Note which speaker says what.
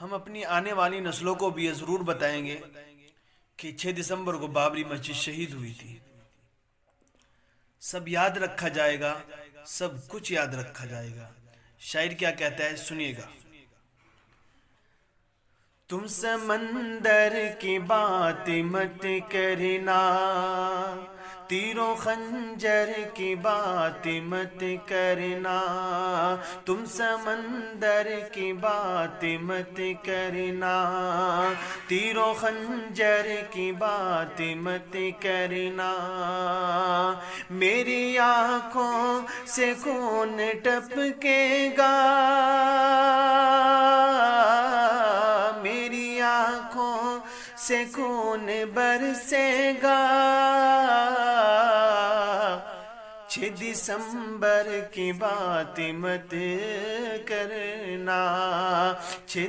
Speaker 1: ہم اپنی آنے والی نسلوں کو بھی یہ ضرور بتائیں گے کہ 6 دسمبر کو بابری مسجد شہید ہوئی تھی. سب یاد رکھا جائے گا، سب کچھ یاد رکھا جائے گا. شاعر کیا کہتا ہے سنیے گا. تم سمندر کی بات مت کرنا، تیر و خنجر کی بات مت کرنا. تم سمندر کی بات مت کرنا، تیر و خنجر کی بات مت کرنا. میری آنکھوں سے خون ٹپکے گا، میری آنکھوں سے خون برسے گا. 6 دسمبر کی بات مت کرنا. 6